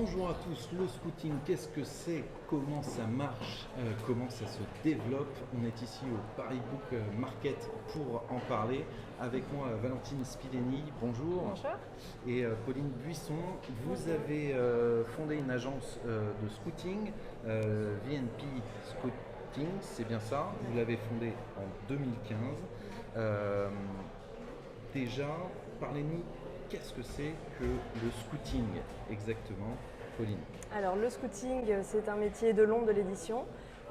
Bonjour à tous, le scouting, qu'est-ce que c'est? Comment ça marche? Comment ça se développe? On est ici au Paris Book Market pour en parler. Avec moi, Valentine Spileni, bonjour. Bonjour. Et Pauline Buisson, vous avez fondé une agence de scouting, VNP Scouting, c'est bien ça. Vous l'avez fondée en 2015. Déjà, parlez-nous. Qu'est-ce que c'est que le scouting exactement, Pauline? Alors le scouting, c'est un métier de l'ombre de l'édition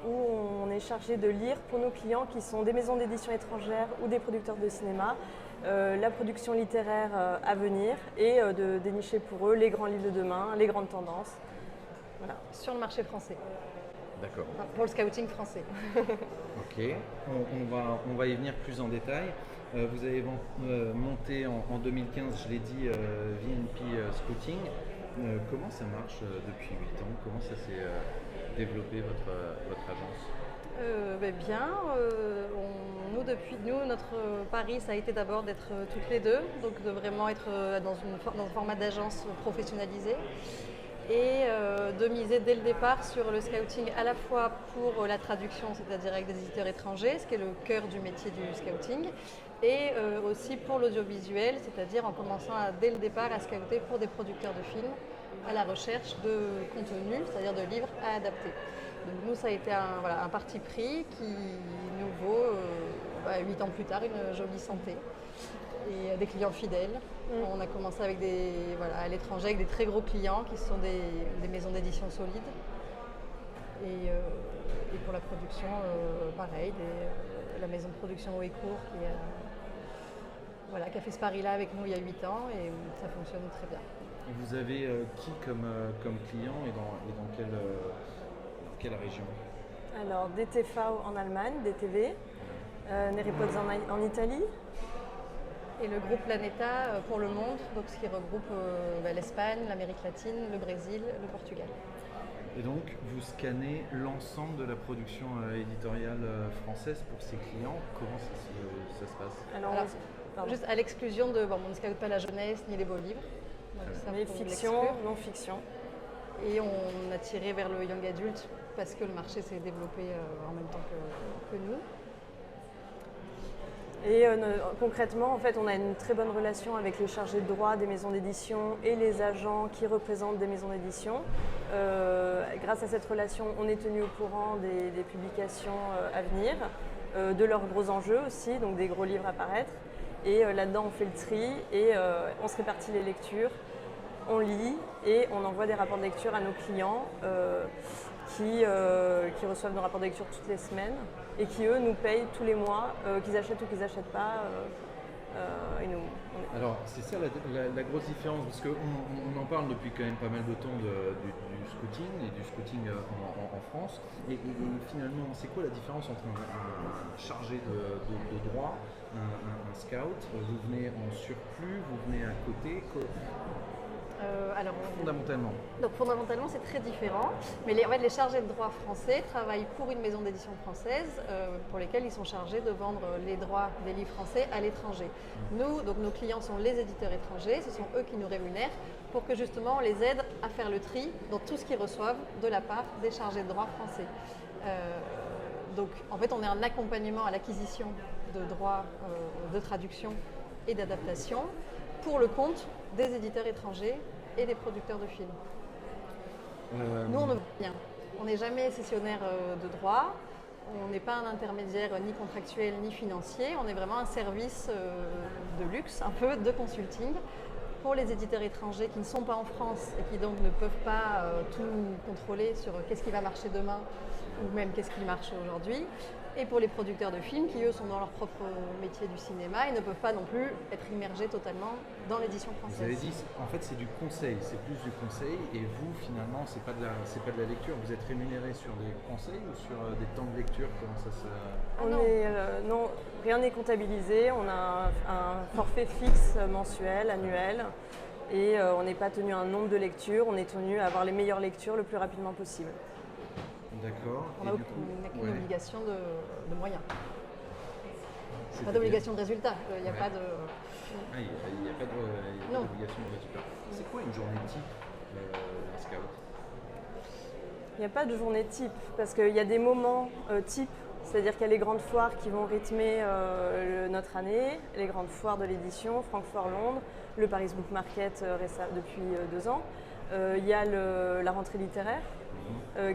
où on est chargé de lire pour nos clients qui sont des maisons d'édition étrangères ou des producteurs de cinéma, la production littéraire à venir et de dénicher pour eux les grands livres de demain, les grandes tendances. Voilà, sur le marché français. D'accord. Enfin, pour le scouting français. Ok, on va y venir plus en détail. Vous avez monté en 2015, je l'ai dit, VNP Scouting. Comment ça marche depuis 8 ans? Comment ça s'est développé votre agence? Bien, notre pari, ça a été d'abord d'être toutes les deux, donc de vraiment être dans un format d'agence professionnalisé et de miser dès le départ sur le scouting à la fois pour la traduction, c'est-à-dire avec des éditeurs étrangers, ce qui est le cœur du métier du scouting, et aussi pour l'audiovisuel, c'est-à-dire en commençant dès le départ à scouter pour des producteurs de films à la recherche de contenu, c'est-à-dire de livres à adapter. Donc nous, ça a été un parti pris qui nous vaut 8 ans plus tard une jolie santé et des clients fidèles. On a commencé avec à l'étranger avec des très gros clients qui sont des maisons d'édition solides. Et pour la production, pareil, la maison de production Houécourt qui a fait ce pari-là avec nous il y a 8 ans et ça fonctionne très bien. Et vous avez qui comme client et dans quelle région? Alors DTV en Allemagne, DTV, Neripoz en Italie. Et le groupe Planeta pour le monde, donc ce qui regroupe l'Espagne, l'Amérique latine, le Brésil, le Portugal. Et donc, vous scannez l'ensemble de la production éditoriale française pour ces clients. Comment ça se passe? Alors, juste à l'exclusion on ne scoute pas la jeunesse ni les beaux livres. Mais fiction, non-fiction. Et on a tiré vers le young adult parce que le marché s'est développé en même temps que nous. Et concrètement, en fait, on a une très bonne relation avec les chargés de droit des maisons d'édition et les agents qui représentent des maisons d'édition. Grâce à cette relation, on est tenu au courant des publications à venir, de leurs gros enjeux aussi, donc des gros livres à paraître. Et là-dedans, on fait le tri et on se répartit les lectures, on lit et on envoie des rapports de lecture à nos clients qui reçoivent nos rapports de lecture toutes les semaines et qui, eux, nous payent tous les mois, qu'ils achètent ou qu'ils n'achètent pas. Alors, c'est ça la grosse différence, parce qu'on en parle depuis quand même pas mal de temps du scouting et du scouting en France. Et finalement, c'est quoi la différence entre un chargé de droit, un scout? Vous venez en surplus, vous venez à côté fondamentalement. Donc fondamentalement, c'est très différent. Mais les chargés de droit français travaillent pour une maison d'édition française pour lesquelles ils sont chargés de vendre les droits des livres français à l'étranger. Nous, donc nos clients sont les éditeurs étrangers, ce sont eux qui nous rémunèrent pour que justement on les aide à faire le tri dans tout ce qu'ils reçoivent de la part des chargés de droit français. Donc en fait, on est un accompagnement à l'acquisition de droits de traduction et d'adaptation pour le compte des éditeurs étrangers et des producteurs de films. Nous, on ne vend rien. On n'est jamais cessionnaire de droit. On n'est pas un intermédiaire ni contractuel ni financier. On est vraiment un service de luxe, un peu de consulting pour les éditeurs étrangers qui ne sont pas en France et qui donc ne peuvent pas tout contrôler sur qu'est-ce qui va marcher demain ou même qu'est-ce qui marche aujourd'hui. Et pour les producteurs de films qui, eux, sont dans leur propre métier du cinéma et ne peuvent pas non plus être immergés totalement dans l'édition française. Vous avez dit, en fait, c'est du conseil, c'est plus du conseil. Et vous, finalement, c'est pas de la lecture. Vous êtes rémunéré sur des conseils ou sur des temps de lecture? Comment ça se... Non, rien n'est comptabilisé. On a un forfait fixe mensuel, annuel. Et on n'est pas tenu à un nombre de lectures. On est tenu à avoir les meilleures lectures le plus rapidement possible. D'accord. On n'a aucune obligation de moyens. Pas d'obligation de résultat. Il n'y a pas de... Il n'y a pas d'obligation de résultat. C'est quoi une journée type d'un scout? Il n'y a pas de journée type, parce qu'il y a des moments type, c'est-à-dire qu'il y a les grandes foires qui vont rythmer notre année, les grandes foires de l'édition, Francfort, Londres, le Paris Book Market depuis 2 ans. Il y a la rentrée littéraire,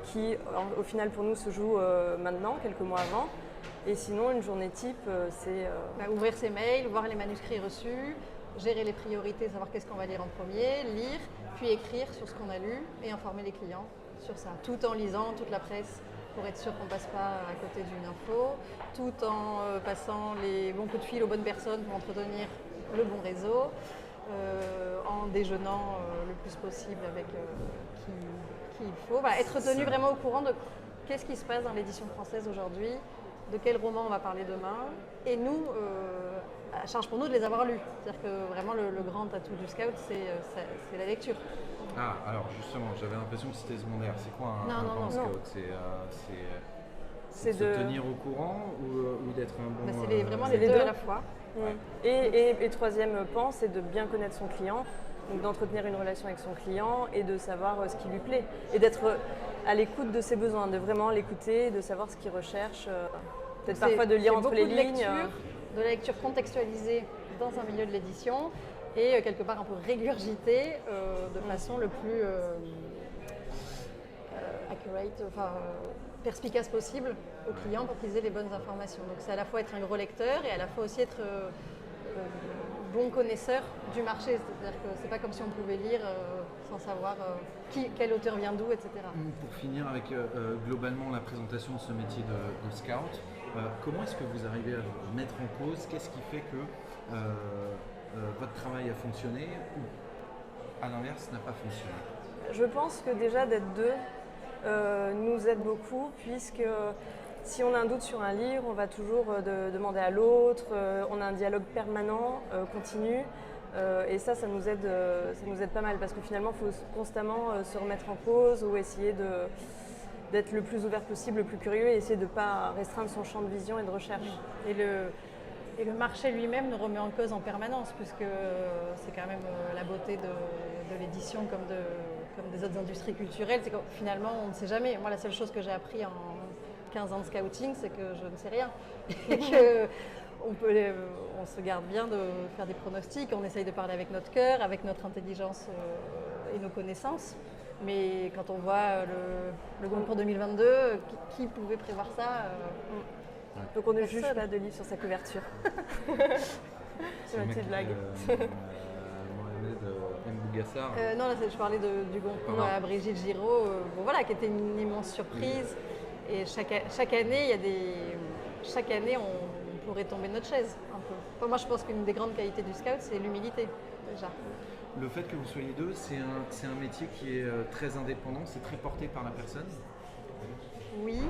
qui au final pour nous se joue maintenant, quelques mois avant. Et sinon, une journée type, c'est… Ouvrir ses mails, voir les manuscrits reçus, gérer les priorités, savoir qu'est-ce qu'on va lire en premier, lire, puis écrire sur ce qu'on a lu et informer les clients sur ça, tout en lisant toute la presse pour être sûr qu'on ne passe pas à côté d'une info, tout en passant les bons coups de fil aux bonnes personnes pour entretenir le bon réseau, en déjeunant le plus possible avec qui il faut. Être tenu vraiment au courant de qu'est-ce qui se passe dans l'édition française aujourd'hui, de quel roman on va parler demain, et nous, à charge pour nous de les avoir lus. C'est-à-dire que vraiment le grand atout du scout, c'est la lecture. Ah, alors justement, j'avais l'impression que c'était secondaire. C'est quoi un bon scout? C'est de se tenir au courant ou d'être un bon… C'est vraiment les deux à la fois. Ouais. Et troisième pan, c'est de bien connaître son client, donc d'entretenir une relation avec son client et de savoir ce qui lui plaît. Et d'être à l'écoute de ses besoins, de vraiment l'écouter, de savoir ce qu'il recherche. Peut-être parfois de lire entre les lignes. De la lecture contextualisée dans un milieu de l'édition et quelque part un peu régurgitée de façon le plus accurate, perspicace possible aux clients pour qu'ils aient les bonnes informations. Donc c'est à la fois être un gros lecteur et à la fois aussi être bon connaisseur du marché. C'est-à-dire que c'est pas comme si on pouvait lire sans savoir quel auteur vient d'où, etc. Pour finir avec globalement la présentation de ce métier de scout, comment est-ce que vous arrivez à vous mettre en cause? Qu'est-ce qui fait que votre travail a fonctionné ou à l'inverse n'a pas fonctionné? Je pense que déjà d'être deux nous aide beaucoup, puisque si on a un doute sur un livre, on va toujours demander à l'autre, on a un dialogue permanent, continu, et ça nous aide pas mal, parce que finalement il faut constamment se remettre en cause ou essayer d'être le plus ouvert possible, le plus curieux, et essayer de ne pas restreindre son champ de vision et de recherche. Et le marché lui-même nous remet en cause en permanence, puisque c'est quand même la beauté de l'édition comme des autres industries culturelles, c'est que finalement on ne sait jamais. Moi, la seule chose que j'ai appris en 15 ans de scouting, c'est que je ne sais rien. Et qu'on se garde bien de faire des pronostics, on essaye de parler avec notre cœur, avec notre intelligence et nos connaissances. Mais quand on voit le concours 2022, qui pouvait prévoir ça Donc on ne juge pas de livre sur sa couverture. C'est une petite blague. Mohamed M. Bougassar. Non, là, je parlais du concours à Brigitte Giraud, qui était une immense surprise. Et chaque année, chaque année, on pourrait tomber de notre chaise un peu. Enfin, moi, je pense qu'une des grandes qualités du scout, c'est l'humilité déjà. Le fait que vous soyez deux, c'est un métier qui est très indépendant, c'est très porté par la personne. Oui,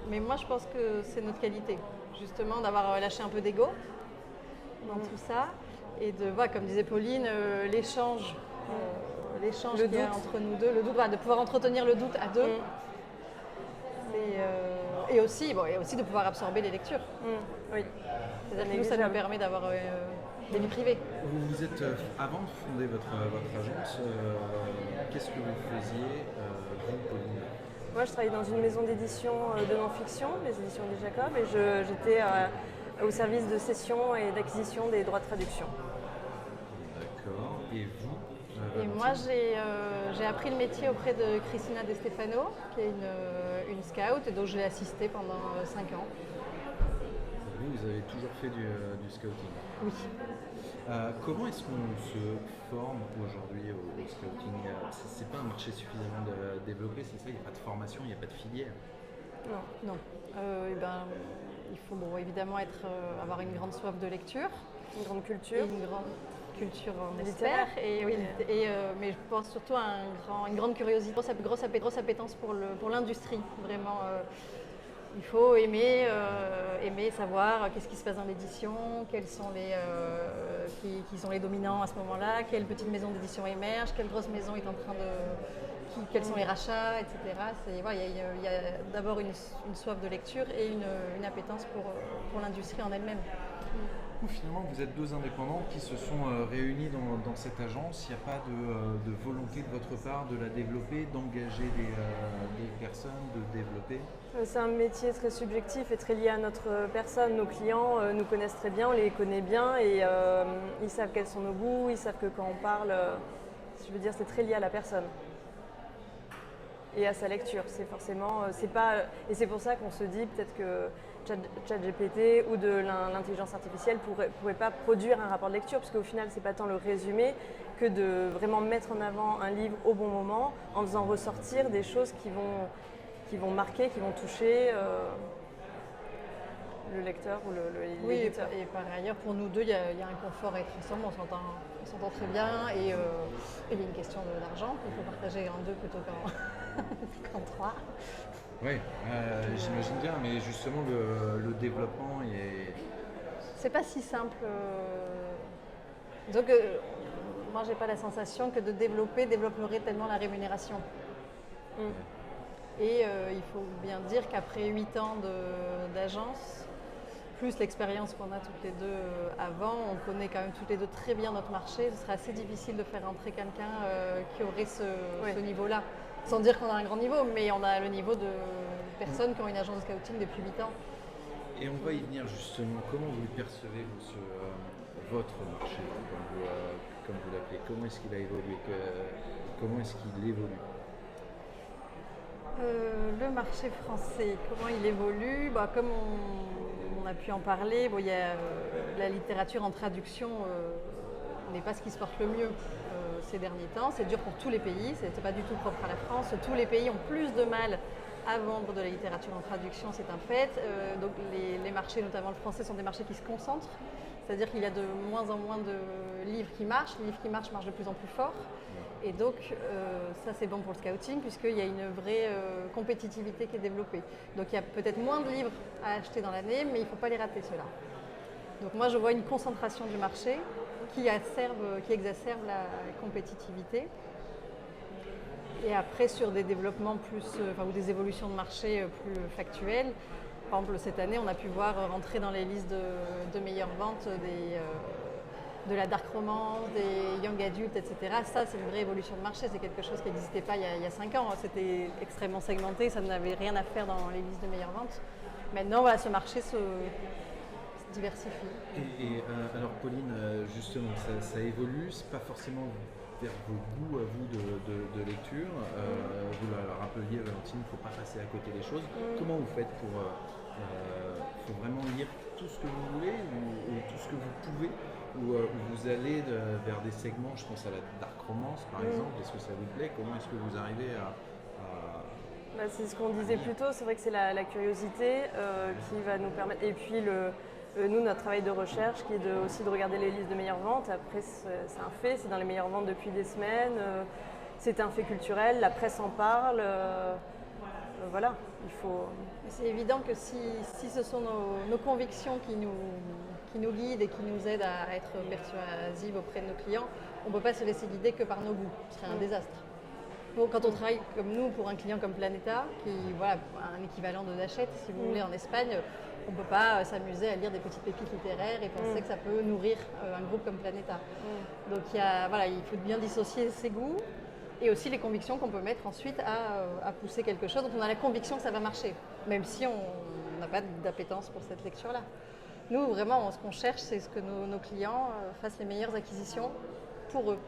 mais moi je pense que c'est notre qualité, justement d'avoir lâché un peu d'ego dans tout ça et de, comme disait Pauline, l'échange qu'il y a entre nous deux, le doute, de pouvoir entretenir le doute à deux. Et aussi de pouvoir absorber les lectures. Oui. C'est-à-dire que nous, ça nous permet d'avoir des vies privées. Vous êtes, avant de fonder votre agence, qu'est-ce que vous faisiez, vous, Pauline? Moi, je travaillais dans une maison d'édition de non-fiction, les éditions des Jacob, et j'étais au service de cession et d'acquisition des droits de traduction. D'accord. Et vous Et moi, j'ai appris le métier auprès de Cristina De Stefano, qui est une scout, et dont j'ai assisté pendant 5 ans. Vous avez toujours fait du scouting? Oui. Comment est-ce qu'on se forme aujourd'hui au scouting? C'est pas un marché suffisamment développé, c'est ça? Il n'y a pas de formation, il n'y a pas de filière? Non. Il faut évidemment avoir une grande soif de lecture, une grande culture. Une grande culture en littéraire. Mais je pense surtout à une grande curiosité, grosse appétence pour l'industrie, vraiment. Il faut aimer savoir qu'est-ce qui se passe dans l'édition, quels sont qui sont les dominants à ce moment-là, quelle petite maison d'édition émerge, quelle grosse maison est en train quels sont les rachats, etc. Il y a d'abord une soif de lecture et une appétence pour l'industrie en elle-même. coup, finalement, vous êtes deux indépendants qui se sont réunis dans cette agence. Il n'y a pas de volonté de votre part de la développer, d'engager des personnes, de développer? C'est un métier très subjectif et très lié à notre personne. Nos clients nous connaissent très bien, on les connaît bien et ils savent quels sont nos goûts, ils savent que quand on parle, je veux dire, c'est très lié à la personne et à sa lecture. C'est forcément, c'est pas, et c'est pour ça qu'on se dit peut-être que ChatGPT ou de l'intelligence artificielle pourrait pas produire un rapport de lecture, parce qu'au final, c'est pas tant le résumé que de vraiment mettre en avant un livre au bon moment en faisant ressortir des choses qui vont marquer, qui vont toucher le lecteur ou l'éditeur. Oui, et par ailleurs, pour nous deux, il y a un confort à être ensemble, on s'entend très bien et il y a une question d'argent qu'il faut partager en deux plutôt qu'en trois. Oui, j'imagine bien, mais justement le développement est... C'est pas si simple. Donc, moi, j'ai pas la sensation que de développerait tellement la rémunération. Et il faut bien dire qu'après 8 ans d'agence, plus l'expérience qu'on a toutes les deux avant, on connaît quand même toutes les deux très bien notre marché. Ce serait assez difficile de faire entrer quelqu'un qui aurait ce niveau-là. Sans dire qu'on a un grand niveau, mais on a le niveau de personnes qui ont une agence de scouting depuis 8 ans. Et on va y venir justement. Comment vous percevez votre marché, comme vous l'appelez? Comment est-ce qu'il a évolué? Comment est-ce qu'il évolue? Le marché français, comment il évolue? Comme on a pu en parler, il y a la littérature en traduction n'est pas ce qui se porte le mieux ces derniers temps. C'est dur pour tous les pays, ce n'est pas du tout propre à la France. Tous les pays ont plus de mal à vendre de la littérature en traduction, c'est un fait. Donc les marchés, notamment le français, sont des marchés qui se concentrent. C'est-à-dire qu'il y a de moins en moins de livres qui marchent. Les livres qui marchent de plus en plus fort. Et donc, ça c'est bon pour le scouting puisqu'il y a une vraie compétitivité qui est développée. Donc il y a peut-être moins de livres à acheter dans l'année, mais il ne faut pas les rater ceux-là. Donc moi je vois une concentration du marché qui exacerbe la compétitivité. Et après sur des développements ou des évolutions de marché plus factuelles, par exemple cette année on a pu voir rentrer dans les listes de meilleures ventes de la dark romance, des young adultes, etc. Ça, c'est une vraie évolution de marché. C'est quelque chose qui n'existait pas il y a 5 ans. C'était extrêmement segmenté, ça n'avait rien à faire dans les listes de meilleures ventes. Maintenant, ce marché se diversifie. Et alors, Pauline, justement, ça évolue. C'est pas forcément vers vos goûts à vous de lecture. Vous le rappeliez, Valentine, il ne faut pas passer à côté des choses. Comment vous faites pour faut vraiment lire tout ce que vous voulez ou tout ce que vous pouvez? Ou vous allez vers des segments, je pense à la dark romance par exemple, est-ce que ça vous plaît? Comment est-ce que vous arrivez à c'est ce qu'on disait plus tôt, c'est vrai que c'est la curiosité qui va nous permettre, et puis nous, notre travail de recherche qui est aussi de regarder les listes de meilleures ventes. Après, c'est un fait, c'est dans les meilleures ventes depuis des semaines, c'est un fait culturel, la presse en parle, voilà, il faut... C'est évident que si ce sont nos convictions qui nous guident et qui nous aident à être persuasives auprès de nos clients, on ne peut pas se laisser guider que par nos goûts. Ce serait un désastre. Quand on travaille comme nous pour un client comme Planeta, qui un équivalent de Hachette, si vous voulez, en Espagne, on ne peut pas s'amuser à lire des petites pépites littéraires et penser que ça peut nourrir un groupe comme Planeta. Donc il faut bien dissocier ses goûts et aussi les convictions qu'on peut mettre ensuite à pousser quelque chose. Donc on a la conviction que ça va marcher, même si on n'a pas d'appétence pour cette lecture-là. Nous, vraiment, ce qu'on cherche, c'est ce que nos clients fassent les meilleures acquisitions pour eux.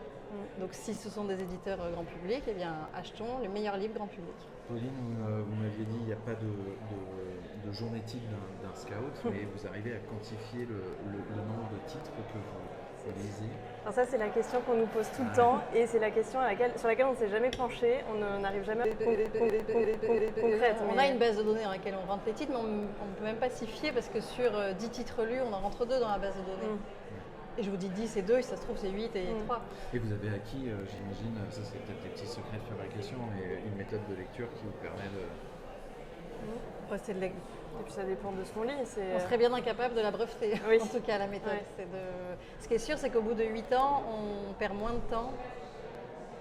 Donc si ce sont des éditeurs grand public, eh bien achetons les meilleurs livres grand public. Pauline, vous m'aviez dit qu'il n'y a pas de journée type d'un scout, mais vous arrivez à quantifier le nombre de titres que vous lisez? Alors ça, c'est la question qu'on nous pose tout le temps et c'est la question sur laquelle on ne s'est jamais penché, on n'arrive jamais à concrète. On a une base de données dans laquelle on rentre les titres, mais on ne peut même pas s'y fier parce que sur 10 titres lus, on en rentre 2 dans la base de données. Et je vous dis 10 et 2, si ça se trouve c'est 8 et 3. Et vous avez acquis, j'imagine, ça c'est peut-être des petits secrets de fabrication, mais une méthode de lecture qui vous permet de... Et puis ça dépend de ce qu'on lit. On serait bien incapable de la breveter, en tout cas la méthode. Ce qui est sûr, c'est qu'au bout de 8 ans, on perd moins de temps.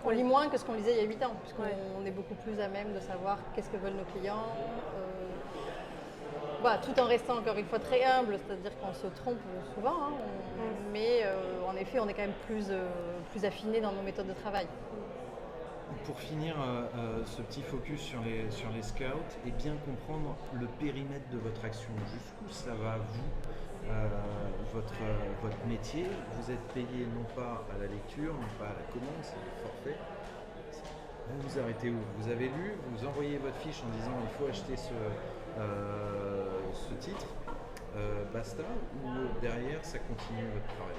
On lit moins que ce qu'on lisait il y a 8 ans, puisqu'on est beaucoup plus à même de savoir qu'est-ce que veulent nos clients. Voilà, tout en restant encore une fois très humble, c'est-à-dire qu'on se trompe souvent, hein, mais en effet on est quand même plus affiné dans nos méthodes de travail. Pour finir ce petit focus sur les scouts et bien comprendre le périmètre de votre action, jusqu'où ça va vous, votre métier, vous êtes payé non pas à la lecture, non pas à la commande, c'est le forfait. Vous vous arrêtez où? Vous avez lu, vous envoyez votre fiche en disant il faut acheter ce titre, basta, ou derrière ça continue votre travail?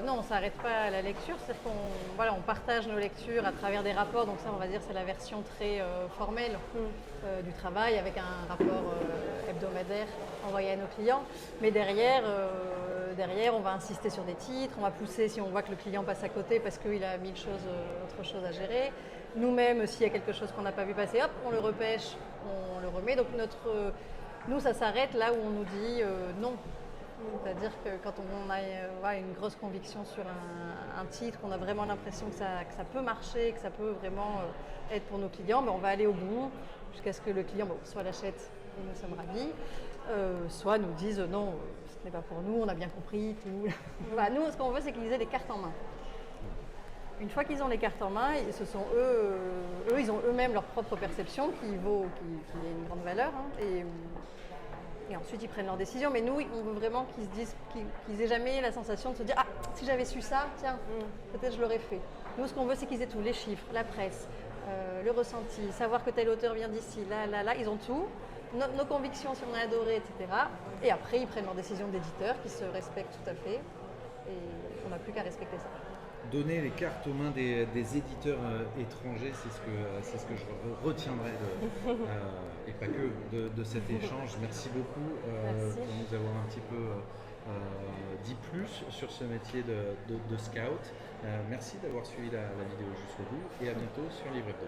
Non, on ne s'arrête pas à la lecture, c'est-à-dire on partage nos lectures à travers des rapports, donc ça on va dire c'est la version très formelle du travail avec un rapport hebdomadaire envoyé à nos clients. Mais derrière, on va insister sur des titres, on va pousser si on voit que le client passe à côté parce qu'il a mille choses, autre chose à gérer. Nous-mêmes, s'il y a quelque chose qu'on n'a pas vu passer, hop, on le repêche, on le remet. Donc nous, ça s'arrête là où on nous dit non. C'est-à-dire que quand on a une grosse conviction sur un titre, qu'on a vraiment l'impression que ça peut marcher, que ça peut vraiment être pour nos clients, on va aller au bout jusqu'à ce que le client soit l'achète et nous sommes ravis, soit nous dise non, ce n'est pas pour nous, on a bien compris, tout. Nous, ce qu'on veut, c'est qu'ils aient des cartes en main. Une fois qu'ils ont les cartes en main, ce sont ils ont eux-mêmes leur propre perception qui a une grande valeur. Et ensuite, ils prennent leurs décisions. Mais nous, on veut vraiment qu'ils se disent, qu'ils aient jamais la sensation de se dire « Ah, si j'avais su ça, tiens, peut-être je l'aurais fait ». Nous, ce qu'on veut, c'est qu'ils aient tout, les chiffres, la presse, le ressenti, savoir que tel auteur vient d'ici, là, ils ont tout. Nos convictions, si on a adoré, etc. Et après, ils prennent leurs décisions d'éditeur, qui se respectent tout à fait. Et on n'a plus qu'à respecter ça. Donner les cartes aux mains des éditeurs étrangers, c'est ce que je retiendrai et pas que de cet échange. Merci beaucoup pour nous avoir un petit peu dit plus sur ce métier de scout. Merci d'avoir suivi la vidéo jusqu'au bout et à bientôt sur Livre Hebdo.